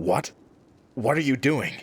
What? What are you doing?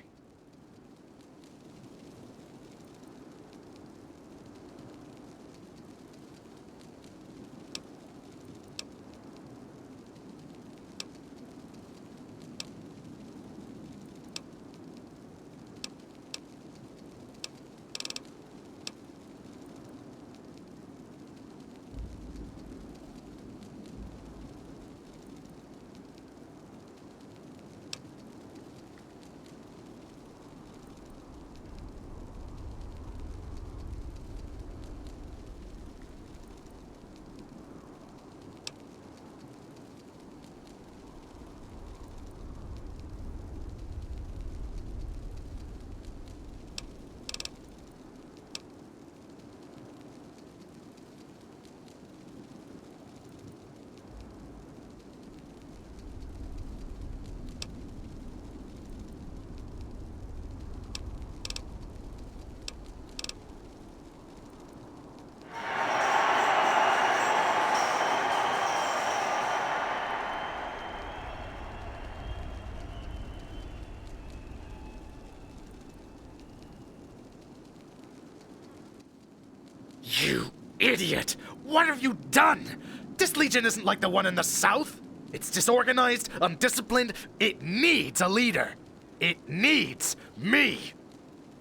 You idiot! What have you done? This Legion isn't like the one in the south. It's disorganized, undisciplined. It needs a leader. It needs me.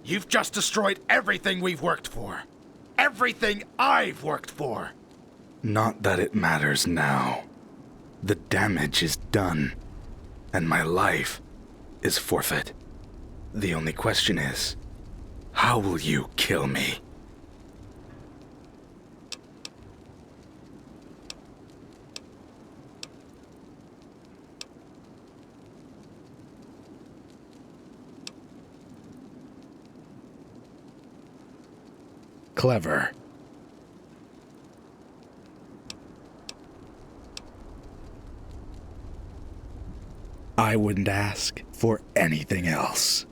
You've just destroyed everything we've worked for. Everything I've worked for. Not that it matters now. The damage is done, and my life is forfeit. The only question is, how will you kill me? Clever. I wouldn't ask for anything else.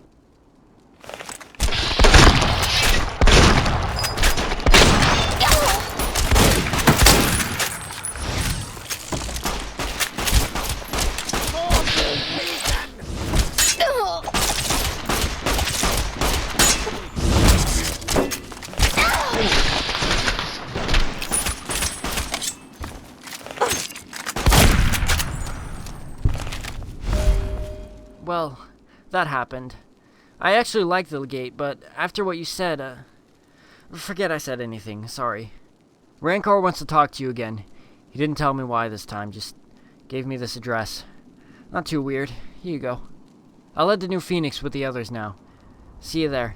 Well, that happened. I actually liked the gate, but after what you said, forget I said anything, sorry. Rancor wants to talk to you again. He didn't tell me why this time, just gave me this address. Not too weird. Here you go. I'll head to New Phoenix with the others now. See you there.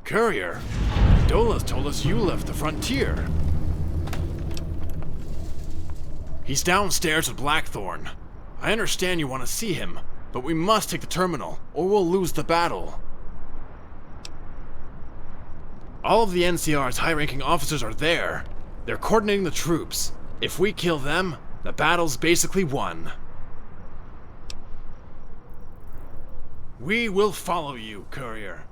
Courier? Dola's told us you left the frontier. He's downstairs at Blackthorn. I understand you want to see him, but we must take the terminal, or we'll lose the battle. All of the NCR's high-ranking officers are there. They're coordinating the troops. If we kill them, the battle's basically won. We will follow you, Courier.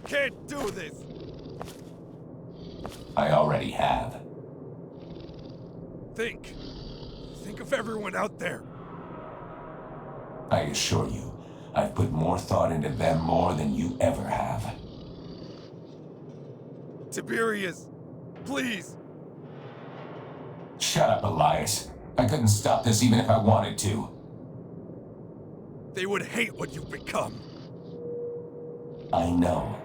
Can't do this! I already have. Think. Think of everyone out there. I assure you, I've put more thought into them more than you ever have. Tiberius, please. Shut up, Elias. I couldn't stop this even if I wanted to. They would hate what you've become. I know.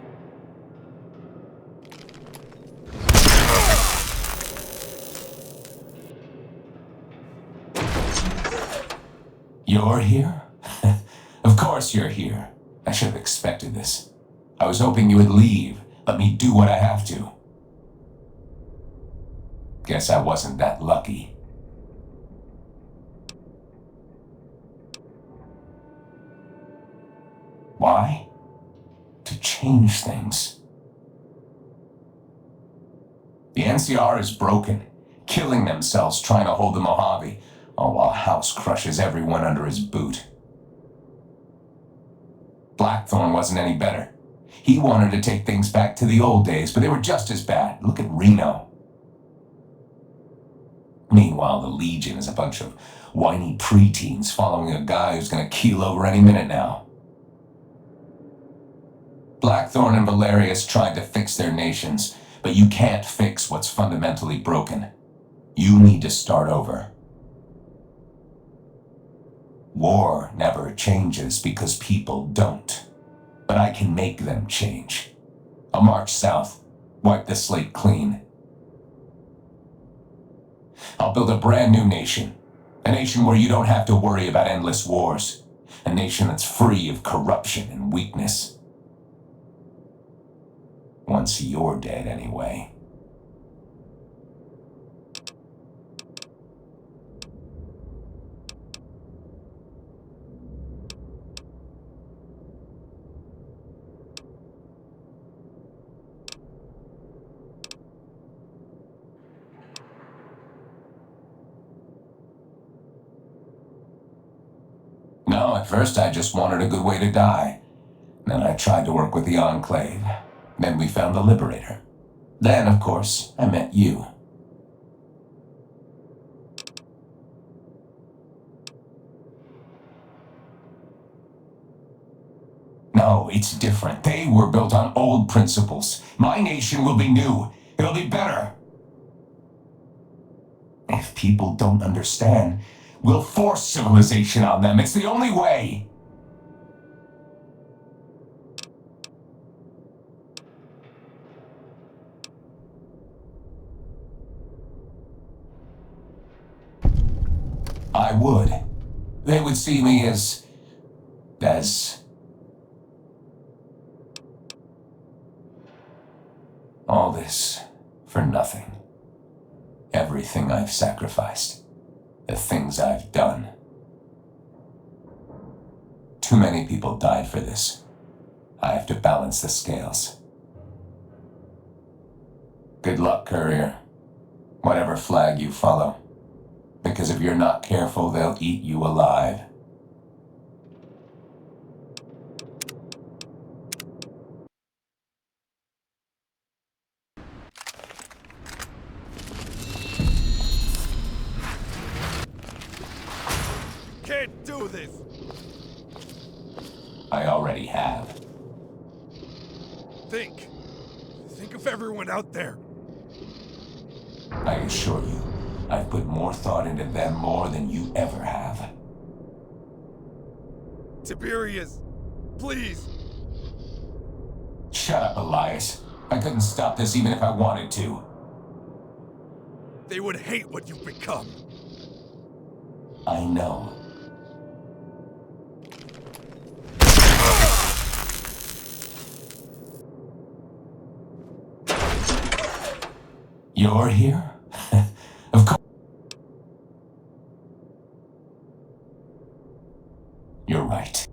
You're here? Of course you're here. I should have expected this. I was hoping you would leave. Let me do what I have to. Guess I wasn't that lucky. Why? To change things. The NCR is broken, killing themselves trying to hold the Mojave, all while House crushes everyone under his boot. Blackthorn wasn't any better. He wanted to take things back to the old days, but they were just as bad. Look at Reno. Meanwhile, the Legion is a bunch of whiny preteens following a guy who's gonna keel over any minute now. Blackthorn and Valerius tried to fix their nations, but you can't fix what's fundamentally broken. You need to start over. War never changes because people don't. But I can make them change. I'll march south, wipe the slate clean. I'll build a brand new nation. A nation where you don't have to worry about endless wars. A nation that's free of corruption and weakness. Once you're dead, anyway. No, at first I just wanted a good way to die. Then I tried to work with the Enclave. Then we found the Liberator. Then, of course, I met you. No, it's different. They were built on old principles. My nation will be new. It'll be better. If people don't understand, we'll force civilization on them. It's the only way. I would. They would see me as all this for nothing. Everything I've sacrificed. The things I've done. Too many people died for this. I have to balance the scales. Good luck, Courier. Whatever flag you follow. Because if you're not careful, they'll eat you alive. Can't do this! I already have. Think. Think of everyone out there. I assure you, I've put more thought into them more than you ever have. Tiberius, please. Shut up, Elias. I couldn't stop this even if I wanted to. They would hate what you've become. I know. You're here? Of course. You're right.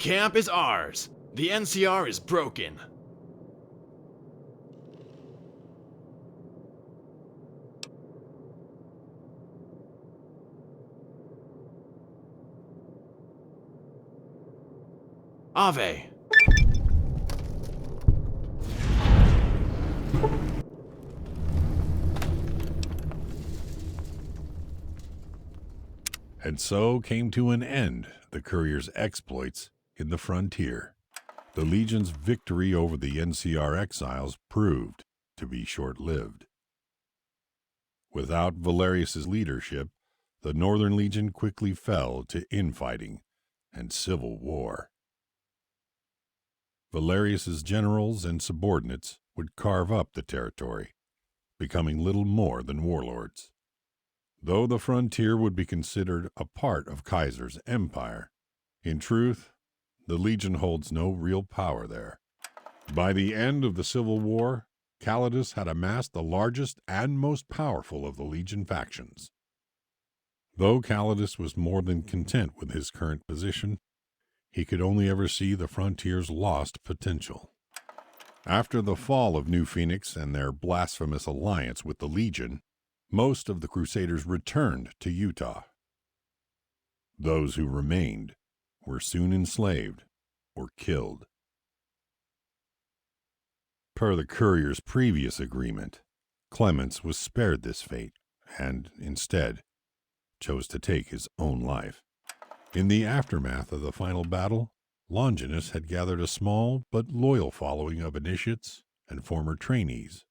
camp is ours. The NCR is broken. Ave. And so came to an end the Courier's exploits in the frontier. The Legion's victory over the NCR exiles proved to be short-lived. Without Valerius's leadership, the Northern Legion quickly fell to infighting and civil war. Valerius's generals and subordinates would carve up the territory, becoming little more than warlords. Though the frontier would be considered a part of Kaiser's empire, in truth, the Legion holds no real power there. By the end of the Civil War, Calidus had amassed the largest and most powerful of the Legion factions. Though Calidus was more than content with his current position, he could only ever see the frontier's lost potential. After the fall of New Phoenix and their blasphemous alliance with the Legion, most of the Crusaders returned to Utah. Those who remained were soon enslaved or killed. Per the Courier's previous agreement, Clemens was spared this fate and, instead, chose to take his own life. In the aftermath of the final battle, Longinus had gathered a small but loyal following of initiates and former trainees.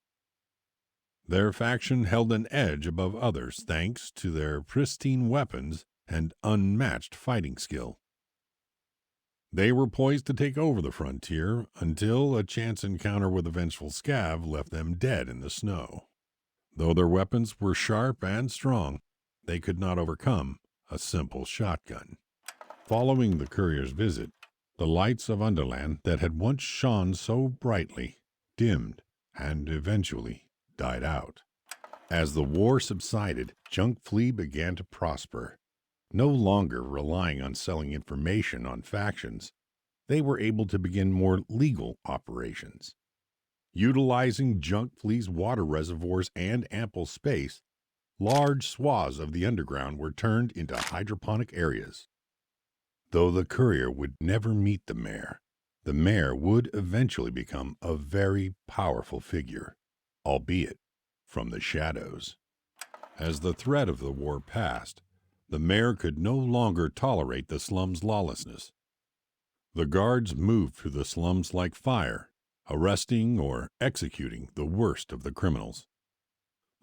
Their faction held an edge above others thanks to their pristine weapons and unmatched fighting skill. They were poised to take over the frontier until a chance encounter with a vengeful scav left them dead in the snow. Though their weapons were sharp and strong, they could not overcome a simple shotgun. Following the Courier's visit, the lights of Underland that had once shone so brightly dimmed and eventually died out. As the war subsided, Junk Flea began to prosper. No longer relying on selling information on factions, they were able to begin more legal operations. Utilizing Junk Flea's water reservoirs and ample space, large swaths of the underground were turned into hydroponic areas. Though the Courier would never meet the mayor would eventually become a very powerful figure, albeit from the shadows. As the threat of the war passed, the mayor could no longer tolerate the slums' lawlessness. The guards moved through the slums like fire, arresting or executing the worst of the criminals.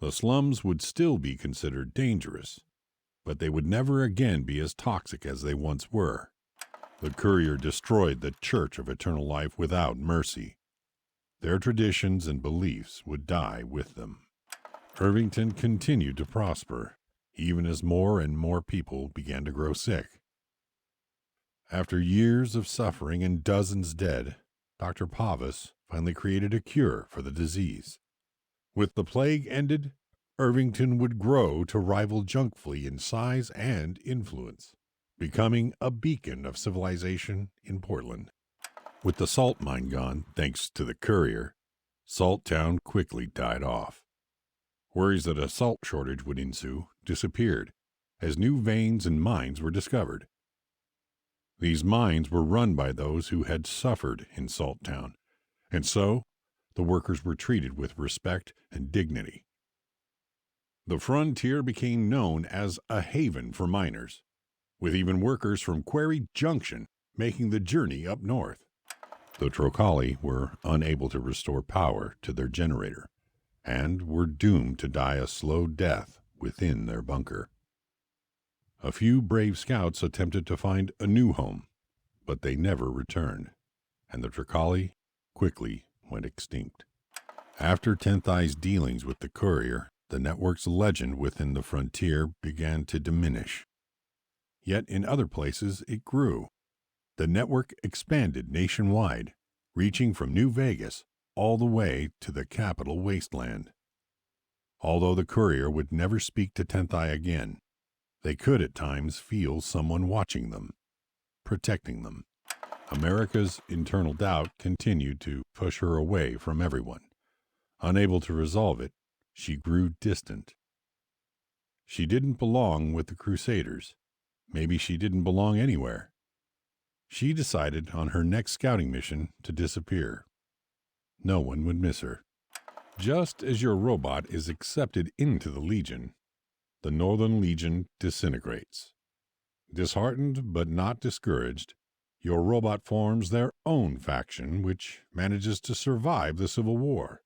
The slums would still be considered dangerous, but they would never again be as toxic as they once were. The Courier destroyed the Church of Eternal Life without mercy. Their traditions and beliefs would die with them. Irvington continued to prosper, even as more and more people began to grow sick. After years of suffering and dozens dead, Dr. Pavus finally created a cure for the disease. With the plague ended, Irvington would grow to rival Junk Flea in size and influence, becoming a beacon of civilization in Portland. With the salt mine gone, thanks to the Courier, Salt Town quickly died off. Worries that a salt shortage would ensue disappeared, as new veins and mines were discovered. These mines were run by those who had suffered in Salt Town, and so the workers were treated with respect and dignity. The frontier became known as a haven for miners, with even workers from Quarry Junction making the journey up north. The Trocali were unable to restore power to their generator, and were doomed to die a slow death within their bunker. A few brave scouts attempted to find a new home, but they never returned, and the Trocali quickly went extinct. After Tenth Eye's dealings with the Courier, the network's legend within the frontier began to diminish. Yet in other places it grew. The network expanded nationwide, reaching from New Vegas all the way to the capital wasteland. Although the Courier would never speak to Tenth Eye again, they could at times feel someone watching them, protecting them. America's internal doubt continued to push her away from everyone. Unable to resolve it, she grew distant. She didn't belong with the Crusaders. Maybe she didn't belong anywhere. She decided on her next scouting mission to disappear. No one would miss her. Just as your robot is accepted into the Legion, the Northern Legion disintegrates. Disheartened but not discouraged, your robot forms their own faction which manages to survive the Civil War.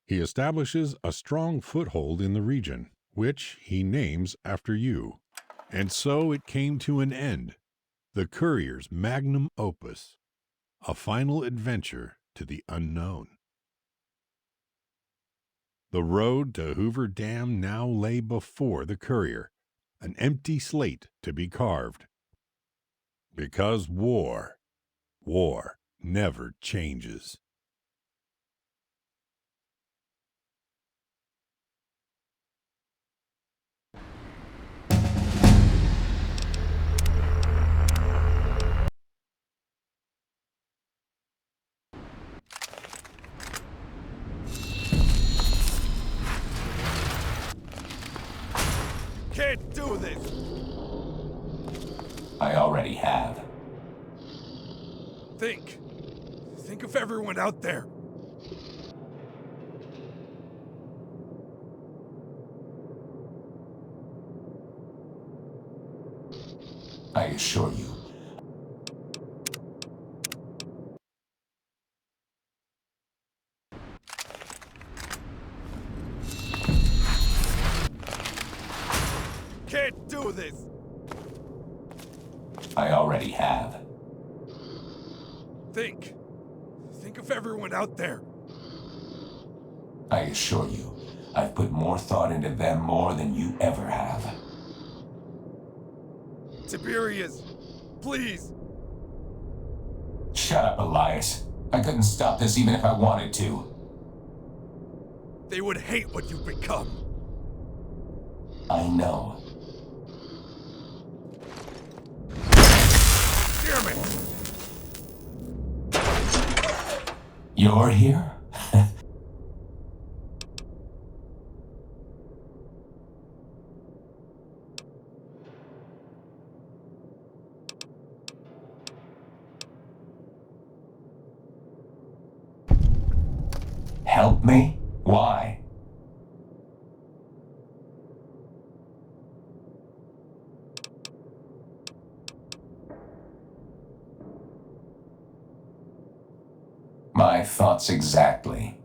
He establishes a strong foothold in the region, which he names after you. And so it came to an end, the Courier's magnum opus, a final adventure to the unknown. The road to Hoover Dam now lay before the Courier, an empty slate to be carved. Because war never changes. Can't do this! I already have. Think. Think of everyone out there. I assure you. Can't do this! I already have. Think. Think of everyone out there. I assure you, I've put more thought into them more than you ever have. Tiberius, please. Shut up, Elias. I couldn't stop this even if I wanted to. They would hate what you've become. I know. Damn it! You're here? Help me? Why? My thoughts exactly.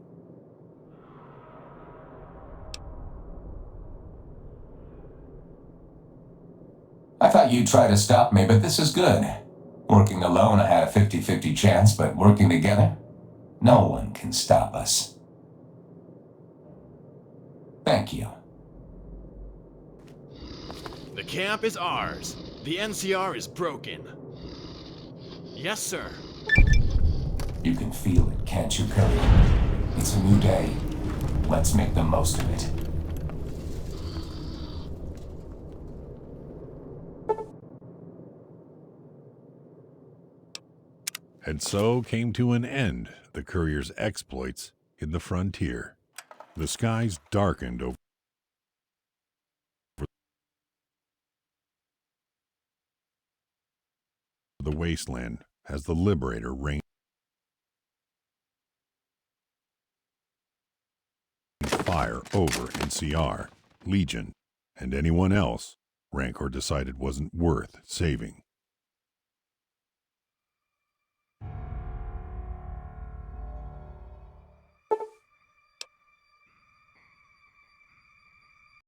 I thought you'd try to stop me, but this is good. Working alone, I had a 50-50 chance, but working together, no one can stop us. Thank you. The camp is ours. The NCR is broken. Yes, sir. You can feel it, can't you, Courier? It's a new day. Let's make the most of it. And so came to an end the Courier's exploits in the frontier. The skies darkened over the wasteland as the Liberator rained fire over NCR, Legion, and anyone else Rancor decided wasn't worth saving.